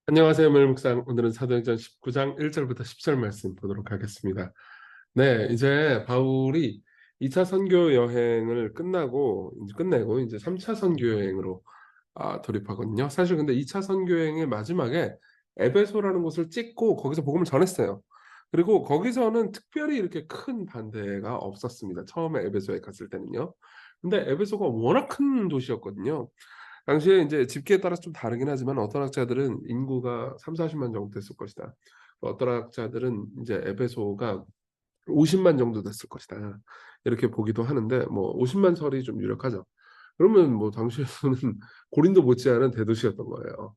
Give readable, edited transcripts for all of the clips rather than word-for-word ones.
안녕하세요, 멜묵상. 오늘은 사도행전 19장 1절부터 10절 말씀 보도록 하겠습니다. 네, 이제 바울이 2차 선교 여행을 끝내고 이제 3차 선교 여행으로 돌입하거든요. 사실 근데 2차 선교 여행의 마지막에 에베소라는 곳을 찍고 거기서 복음을 전했어요. 그리고 거기서는 특별히 이렇게 큰 반대가 없었습니다. 처음에 에베소에 갔을 때는요. 근데 에베소가 워낙 큰 도시였거든요. 당시에 이제 집계에 따라서 좀 다르긴 하지만 어떤 학자들은 인구가 3, 40만 정도 됐을 것이다. 어떤 학자들은 이제 에베소가 50만 정도 됐을 것이다. 이렇게 보기도 하는데 뭐 50만 설이 좀 유력하죠. 그러면 뭐 당시에서는 고린도 못지않은 대도시였던 거예요.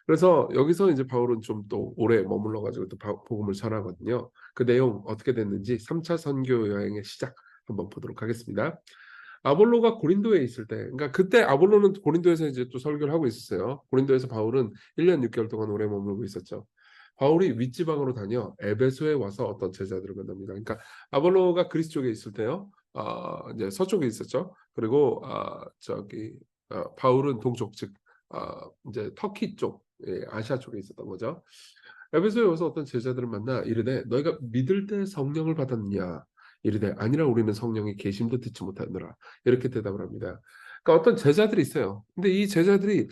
그래서 여기서 이제 바울은 좀 또 오래 머물러 가지고 또 복음을 전하거든요. 그 내용 어떻게 됐는지 3차 선교 여행의 시작 한번 보도록 하겠습니다. 아볼로가 고린도에 있을 때, 그러니까 그때 아볼로는 고린도에서 이제 또 설교를 하고 있었어요. 고린도에서 바울은 1년 6개월 동안 오래 머물고 있었죠. 바울이 윗지방으로 다녀 에베소에 와서 어떤 제자들을 만납니다. 그러니까 아볼로가 그리스 쪽에 있을 때요, 이제 서쪽에 있었죠. 그리고 바울은 동쪽, 즉 이제 터키 쪽, 아시아 쪽에 있었던 거죠. 에베소에 와서 어떤 제자들을 만나 이르되 너희가 믿을 때 성령을 받았느냐? 이르되 아니라 우리는 성령의 계심도 듣지 못하느라 이렇게 대답을 합니다. 그러니까 어떤 제자들이 있어요. 근데 이 제자들이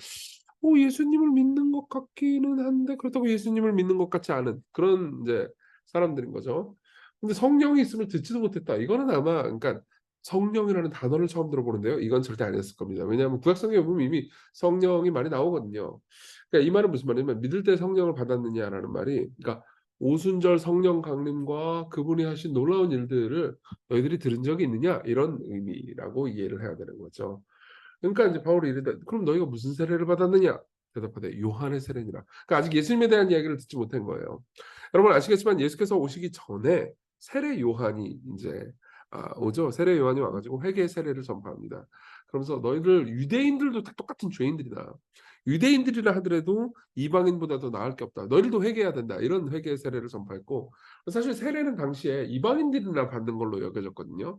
예수님을 믿는 것 같기는 한데 그렇다고 예수님을 믿는 것 같지 않은 그런 이제 사람들인 거죠. 근데 성령이 있음을 듣지도 못했다. 이거는 아마 그러니까 성령이라는 단어를 처음 들어보는데요. 이건 절대 아니었을 겁니다. 왜냐하면 구약성경에 보면 이미 성령이 많이 나오거든요. 그러니까 이 말은 무슨 말이냐면 믿을 때 성령을 받았느냐라는 말이 그러니까 오순절 성령 강림과 그분이 하신 놀라운 일들을 너희들이 들은 적이 있느냐 이런 의미라고 이해를 해야 되는 거죠. 그러니까 이제 바울이 이르되 그럼 너희가 무슨 세례를 받았느냐? 대답하되 요한의 세례니라. 그러니까 아직 예수님에 대한 이야기를 듣지 못한 거예요. 여러분 아시겠지만 예수께서 오시기 전에 세례 요한이 이제 오죠. 세례 요한이 와가지고 회개 세례를 전파합니다. 그러면서 너희들 유대인들도 다 똑같은 죄인들이다. 유대인들이라 하더라도 이방인보다 더 나을 게 없다. 너희들도 회개해야 된다. 이런 회개 세례를 전파했고 사실 세례는 당시에 이방인들이나 받는 걸로 여겨졌거든요.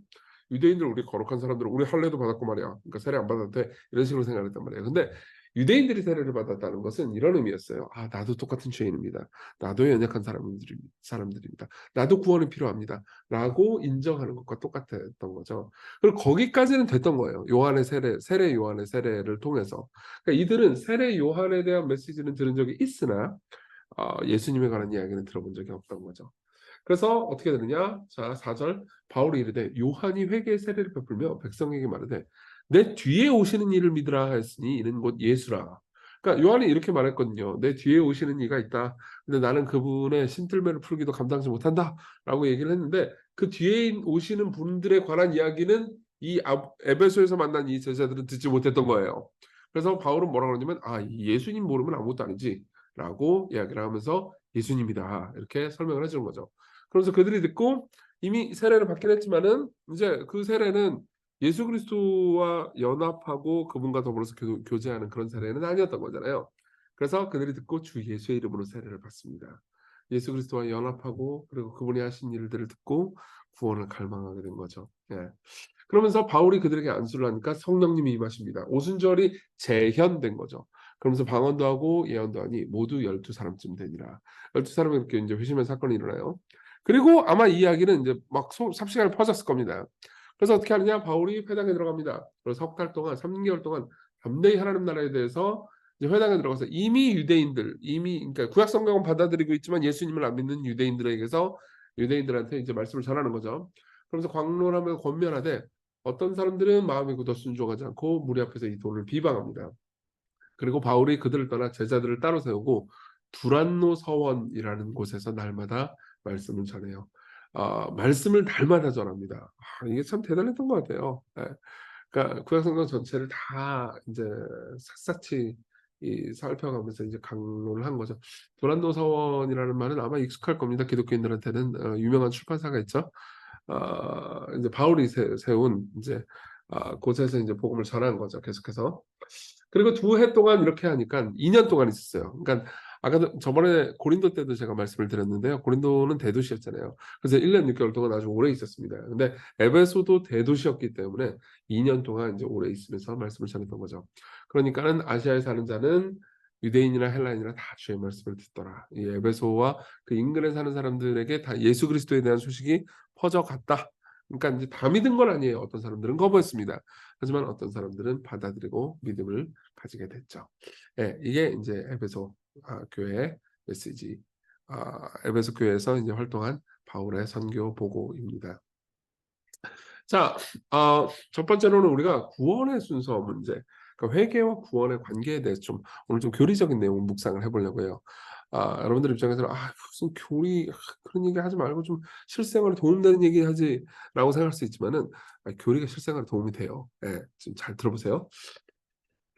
유대인들 우리 거룩한 사람들 우리 할례도 받았고 말이야. 그러니까 세례 안 받아도 돼. 이런 식으로 생각했단 말이에요. 근데 유대인들이 세례를 받았다는 것은 이런 의미였어요. 나도 똑같은 죄인입니다. 나도 연약한 사람들입니다. 나도 구원이 필요합니다. 라고 인정하는 것과 똑같았던 거죠. 그리고 거기까지는 됐던 거예요. 요한의 세례 요한의 세례를 통해서. 그러니까 이들은 세례 요한에 대한 메시지는 들은 적이 있으나 예수님에 관한 이야기는 들어본 적이 없던 거죠. 그래서 어떻게 되느냐? 자, 4절 바울이 이르되 요한이 회개의 세례를 베풀며 백성에게 말하되 내 뒤에 오시는 이를 믿으라 하였으니 이는 곧 예수라. 그러니까 요한이 이렇게 말했거든요. 내 뒤에 오시는 이가 있다. 근데 나는 그분의 신들매를 풀기도 감당하지 못한다라고 얘기를 했는데 그 뒤에 오시는 분들에 관한 이야기는 이 에베소에서 만난 이 제자들은 듣지 못했던 거예요. 그래서 바울은 뭐라고 그러냐면 예수님 모르면 아무것도 아니지라고 이야기를 하면서 예수님이다 이렇게 설명을 해주는 거죠. 그래서 그들이 듣고 이미 세례를 받긴 했지만은 이제 그 세례는 예수 그리스도와 연합하고 그분과 더불어서 교제하는 그런 세례는 아니었던 거잖아요. 그래서 그들이 듣고 주 예수의 이름으로 세례를 받습니다. 예수 그리스도와 연합하고 그리고 그분이 하신 일들을 듣고 구원을 갈망하게 된 거죠. 예. 그러면서 바울이 그들에게 안수를 하니까 성령님이 임하십니다. 오순절이 재현된 거죠. 그러면서 방언도 하고 예언도 하니 모두 12사람쯤 되니라. 12사람이 이렇게 이제 회심의 사건이 일어나요. 그리고 아마 이 이야기는 이제 막 삽시간에 퍼졌을 겁니다. 그래서 어떻게 하느냐? 바울이 회당에 들어갑니다. 그래서 석 달 동안, 3개월 동안 담대히 하나님 나라에 대해서 이제 회당에 들어가서 이미 그러니까 구약 성경은 받아들이고 있지만 예수님을 안 믿는 유대인들에게서 유대인들한테 이제 말씀을 전하는 거죠. 그러면서 광론하며 권면하되 어떤 사람들은 마음이 굳어 순종하지 않고 무리 앞에서 이 돈을 비방합니다. 그리고 바울이 그들을 떠나 제자들을 따로 세우고 두란노 서원이라는 곳에서 날마다 말씀을 전해요. 말씀을 날마다 전합니다. 이게 참 대단했던 것 같아요. 예. 그러니까 구약성경 전체를 다 이제 샅샅이 살펴가면서 이제 강론을 한 거죠. 두란노 서원이라는 말은 아마 익숙할 겁니다. 기독교인들한테는 유명한 출판사가 있죠. 이제 바울이 세운 이제 곳에서 이제 복음을 전한 거죠. 계속해서. 그리고 2해 동안 이렇게 하니까 2년 동안 있었어요. 그러니까 아까 저번에 고린도 때도 제가 말씀을 드렸는데요. 고린도는 대도시였잖아요. 그래서 1년 6개월 동안 아주 오래 있었습니다. 근데 에베소도 대도시였기 때문에 2년 동안 이제 오래 있으면서 말씀을 전했던 거죠. 그러니까는 아시아에 사는 자는 유대인이나 헬라인이나 다 주의 말씀을 듣더라. 이 에베소와 그 인근에 사는 사람들에게 다 예수 그리스도에 대한 소식이 퍼져갔다. 그러니까 이제 다 믿은 건 아니에요. 어떤 사람들은 거부했습니다. 하지만 어떤 사람들은 받아들이고 믿음을 가지게 됐죠. 예, 이게 이제 에베소 교회 메시지, 에베소 교회에서 이제 활동한 바울의 선교 보고입니다. 자, 첫 번째로는 우리가 구원의 순서 문제, 그러니까 회개와 구원의 관계에 대해서 좀 오늘 좀 교리적인 내용을 묵상을 해보려고 해요. 여러분들 입장에서는 무슨 교리 그런 얘기 하지 말고 좀 실생활에 도움되는 얘기 하지라고 생각할 수 있지만은 교리가 실생활에 도움이 돼요. 예, 좀 잘 들어보세요.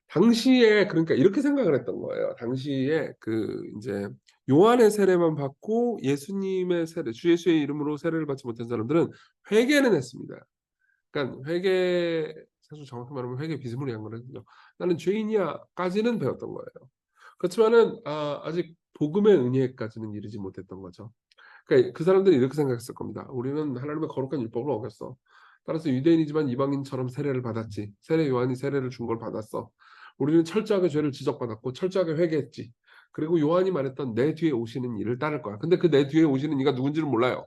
당시에 그러니까 이렇게 생각을 했던 거예요. 당시에 그 이제 요한의 세례만 받고 예수님의 세례, 주 예수의 이름으로 세례를 받지 못한 사람들은 회개는 했습니다. 그러니까 회개 사실 정확히 말하면 회개 비스무리한 거거든요. '나는 죄인이야.'까지는 배웠던 거예요. 그렇지만은 아직 복음의 은혜까지는 이르지 못했던 거죠. 그러니까 그 사람들이 이렇게 생각했을 겁니다. '우리는 하나님의 거룩한 율법을 어겼어. 따라서 유대인이지만 이방인처럼 세례를 받았지. 세례 요한이 세례를 준 걸 받았어. 우리는 철저하게 죄를 지적받았고 철저하게 회개했지. 그리고 요한이 말했던 내 뒤에 오시는 이를 따를 거야.' 근데 그 내 뒤에 오시는 이가 누군지는 몰라요.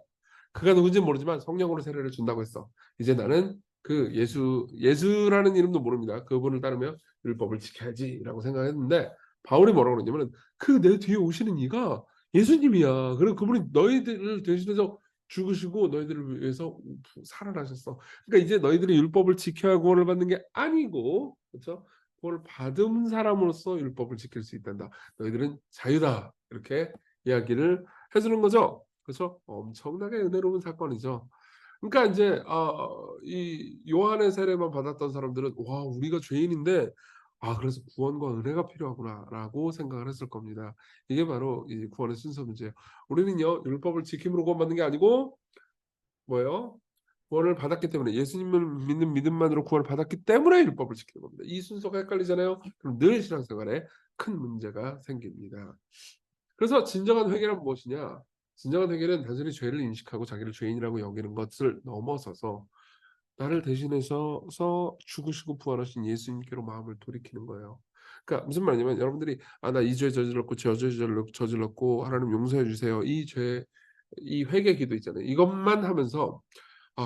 그가 누군지는 모르지만 성령으로 세례를 준다고 했어. 이제 나는 그 예수라는 이름도 모릅니다. 그분을 따르며 율법을 지켜야지라고 생각했는데 바울이 뭐라고 그러냐면은 그 내 뒤에 오시는 이가 예수님이야. 그리고 그분이 너희들을 대신해서 죽으시고 너희들을 위해서 살아나셨어. 그러니까 이제 너희들이 율법을 지켜야 구원을 받는 게 아니고, 그렇죠? 구원을 받은 사람으로서 율법을 지킬 수 있단다. 너희들은 자유다. 이렇게 이야기를 해주는 거죠. 그래서 엄청나게 은혜로운 사건이죠. 그러니까 인제 이 요한의 세례만 받았던 사람들은 '와 우리가 죄인인데 그래서 구원과 은혜가 필요하구나.'라고 생각을 했을 겁니다. 이게 바로 이 구원의 순서 문제예요. 우리는요 율법을 지킴으로 구원받는 게 아니고 뭐예요? 구원을 받았기 때문에 예수님을 믿는 믿음만으로 구원을 받았기 때문에 율법을 지키는 겁니다. 이 순서가 헷갈리잖아요. 그럼 늘 신앙생활에 큰 문제가 생깁니다. 그래서 진정한 회개란 무엇이냐? 진정한 회개는 단순히 죄를 인식하고 자기를 죄인이라고 여기는 것을 넘어서서 나를 대신해서 죽으시고 부활하신 예수님께로 마음을 돌이키는 거예요. 그러니까 무슨 말이냐면 여러분들이 나 이 죄 저질렀고 저 죄 저질렀고 하나님 용서해 주세요. 이 회개 기도 있잖아요. 이것만 하면서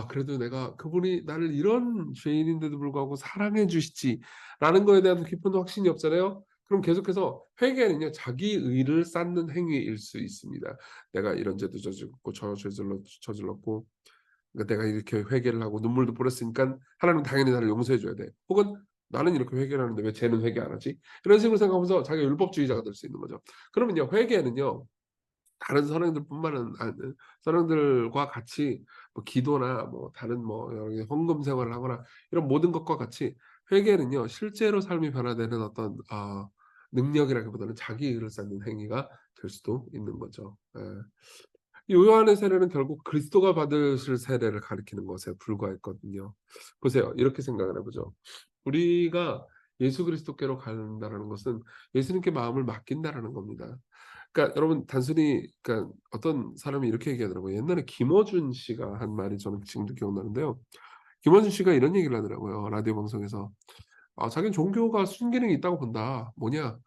그래도 내가 그분이 나를 이런 죄인인데도 불구하고 사랑해 주시지라는 거에 대한 깊은 확신이 없잖아요. 그럼 계속해서 회개는요 자기 의를 쌓는 행위일 수 있습니다. 내가 이런 죄도 저질렀고 저 죄 저질렀고 그러니까 내가 이렇게 회개를 하고 눈물도 뿌렸으니깐 하나님은 당연히 나를 용서해 줘야 돼. 혹은 '나는 이렇게 회개를 하는데 왜 쟤는 회개 안 하지?' 이런 식으로 생각하면서 자기가 율법주의자가 될 수 있는 거죠. 그러면요 회개는요 다른 선행들뿐만은 선행들과 같이 뭐 기도나 뭐 다른 뭐 여러 개 헌금 생활을 하거나 이런 모든 것과 같이 회개는요 실제로 삶이 변화되는 어떤 능력이라기보다는 자기 의를 쌓는 행위가 될 수도 있는 거죠. 예. 요한의 세례는 결국 그리스도가 받으실 세례를 가리키는 것에 불과했거든요. 보세요. 이렇게 생각을 해 보죠. 우리가 예수 그리스도께로 간다라는 것은 예수님께 마음을 맡긴다라는 겁니다. 그러니까 여러분 단순히 그러니까 어떤 사람이 이렇게 얘기하더라고요. 옛날에 김어준 씨가 한 말이 저는 지금도 기억나는데요. 김어준 씨가 이런 얘기를 하더라고요, 라디오 방송에서. 자기는 종교가 순기능이 있다고 본다. 뭐냐?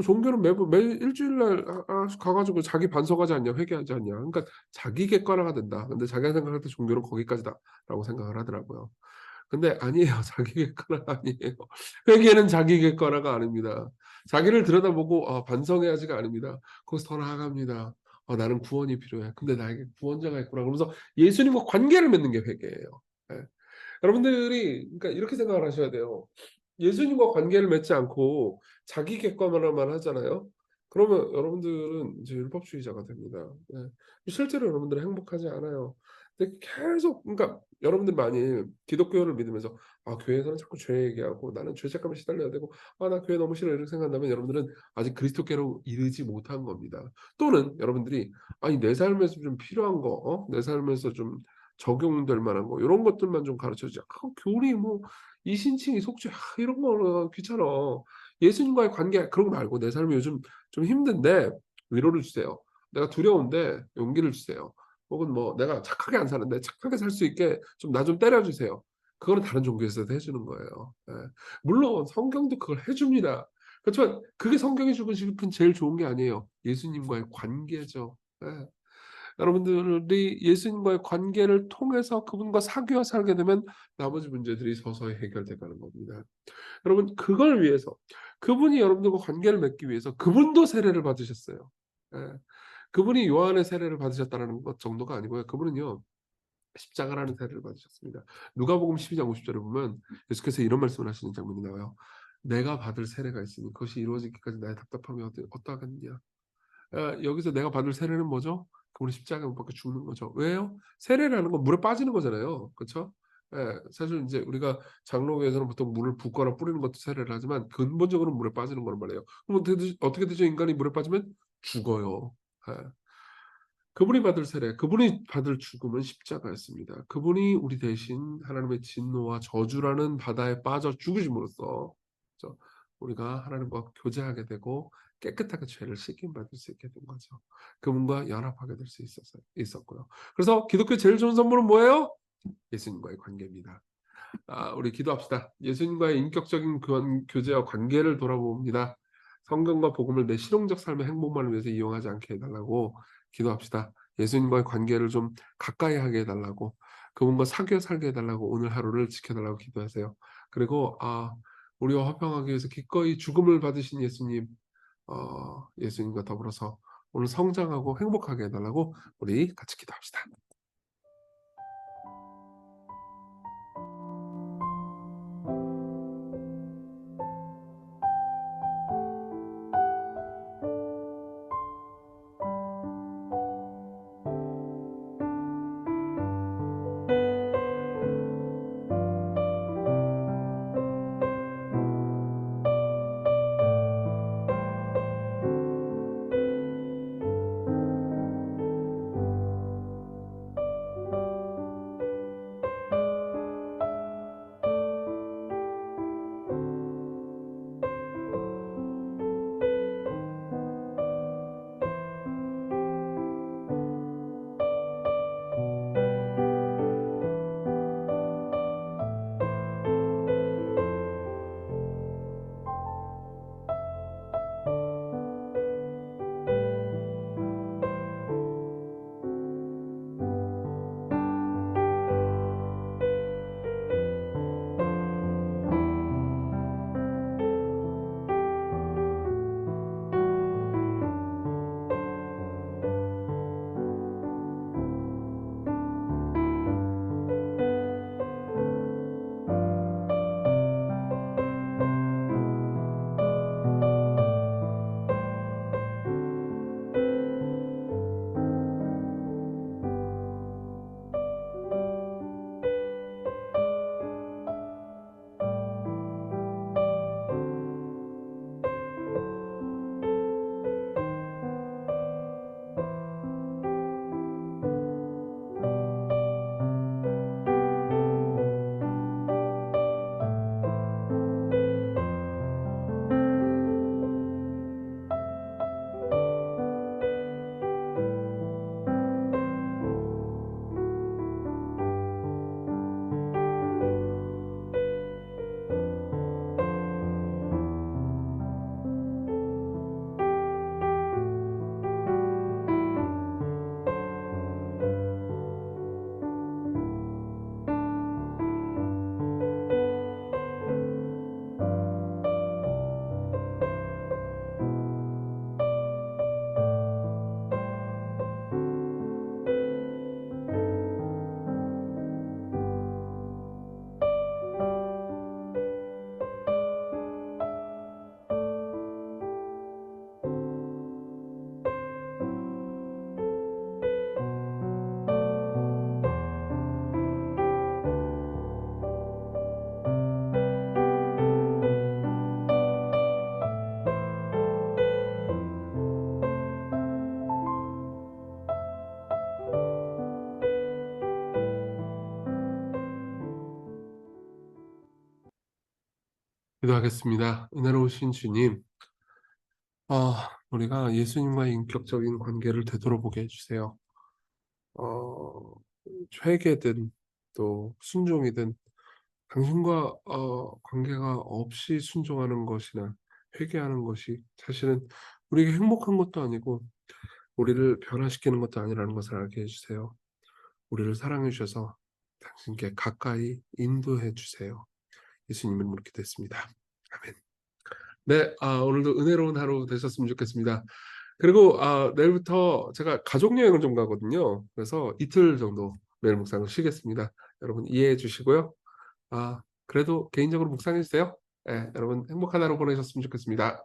종교는 매일 일주일 날 가 가지고 자기 반성하지 않냐, 회개하지 않냐. 그러니까 자기 객관화가 된다. 근데 자기가 생각할 때 종교는 거기까지다라고 생각을 하더라고요. 근데 아니에요. 자기 객관화가 아니에요. 회개는 자기 객관화가 아닙니다. 자기를 들여다보고 반성해야지가 아닙니다. 거기서 더 나아갑니다. '나는 구원이 필요해. 근데 나에게 구원자가 있구나.' 그러면서 예수님과 관계를 맺는 게 회개예요. 예. 여러분들이 그러니까 이렇게 생각을 하셔야 돼요. 예수님과 관계를 맺지 않고 자기 객관화만 하잖아요. 그러면 여러분들은 이제 율법주의자가 됩니다. 예. 실제로 여러분들은 행복하지 않아요. 근데 계속 그러니까 여러분들 만일 기독교를 믿으면서 교회에서는 자꾸 죄 얘기하고 나는 죄책감에 시달려야 되고 나 교회 너무 싫어 이렇게 생각한다면 여러분들은 아직 그리스도께로 이르지 못한 겁니다. 또는 여러분들이 아니 내 삶에서 좀 필요한 거 내 삶에서 좀 적용될 만한 거 요런 것들만 좀 가르쳐 주자. 교리 뭐 이신칭, 이속죄 이런 거는 귀찮아. 예수님과의 관계 그런 거 말고 내 삶이 요즘 좀 힘든데 위로를 주세요. 내가 두려운데 용기를 주세요. 혹은 뭐 내가 착하게 안 사는데 착하게 살 수 있게 좀 나 좀 때려 주세요. 그거는 다른 종교에서도 해 주는 거예요. 예. 물론 성경도 그걸 해 줍니다. 그렇지만 그게 성경이 주고 싶은 제일 좋은 게 아니에요. 예수님과의 관계죠. 예. 여러분들이 예수님과의 관계를 통해서 그분과 사귀어 살게 되면 나머지 문제들이 서서히 해결돼 가는 겁니다. 여러분 그걸 위해서 그분이 여러분들과 관계를 맺기 위해서 그분도 세례를 받으셨어요. 예. 그분이 요한의 세례를 받으셨다라는 것 정도가 아니고요. 그분은요. 십자가라는 세례를 받으셨습니다. 누가복음 12장 50절에 보면 예수께서 이런 말씀을 하시는 장면이 나와요. 내가 받을 세례가 있으니 그것이 이루어지기까지 나의 답답함이 어떠하겠느냐. 여기서 내가 받을 세례는 뭐죠? 그분이 십자가에 못 박혀 죽는 거죠. 왜요? 세례라는 건 물에 빠지는 거잖아요. 그렇죠? 예, 사실 이제 우리가 장로교에서는 보통 물을 붓거나 뿌리는 것도 세례를 하지만 근본적으로는 물에 빠지는 거란 말이에요. 그럼 어떻게 되죠? 인간이 물에 빠지면 죽어요. 예. 그분이 받을 세례, 그분이 받을 죽음은 십자가였습니다. 그분이 우리 대신 하나님의 진노와 저주라는 바다에 빠져 죽으심으로써 그죠? 우리가 하나님과 교제하게 되고 깨끗하게 죄를 씻김받을 수 있게 된 거죠. 그분과 연합하게 될 수 있었고요. 그래서 기독교의 제일 좋은 선물은 뭐예요? 예수님과의 관계입니다. 우리 기도합시다. 예수님과의 인격적인 교제와 관계를 돌아봅니다. 성경과 복음을 내 실용적 삶의 행복만을 위해서 이용하지 않게 해달라고 기도합시다. 예수님과의 관계를 좀 가까이 하게 해달라고 그분과 사귀어 살게 해달라고 오늘 하루를 지켜달라고 기도하세요. 그리고 우리와 화평하기 위해서 기꺼이 죽음을 받으신 예수님 예수님과 더불어서 오늘 성장하고 행복하게 해달라고 우리 같이 기도합시다. 기도하겠습니다. 은혜로우신 주님, 우리가 예수님과의 인격적인 관계를 되돌아보게 해주세요. 어, 회개든 또 순종이든 당신과 관계가 없이 순종하는 것이나 회개하는 것이 사실은 우리에게 행복한 것도 아니고 우리를 변화시키는 것도 아니라는 것을 알게 해 주세요. 우리를 사랑해 주셔서 당신께 가까이 인도해 주세요. 예수님 이름으로 기도했습니다. 아멘. 네. 오늘도 은혜로운 하루 되셨으면 좋겠습니다. 그리고 내일부터 제가 가족 여행을 좀 가거든요. 그래서 이틀 정도 매일 묵상을 쉬겠습니다. 여러분 이해해 주시고요. 그래도 개인적으로 묵상해 주세요. 예. 여러분 행복한 하루 보내셨으면 좋겠습니다.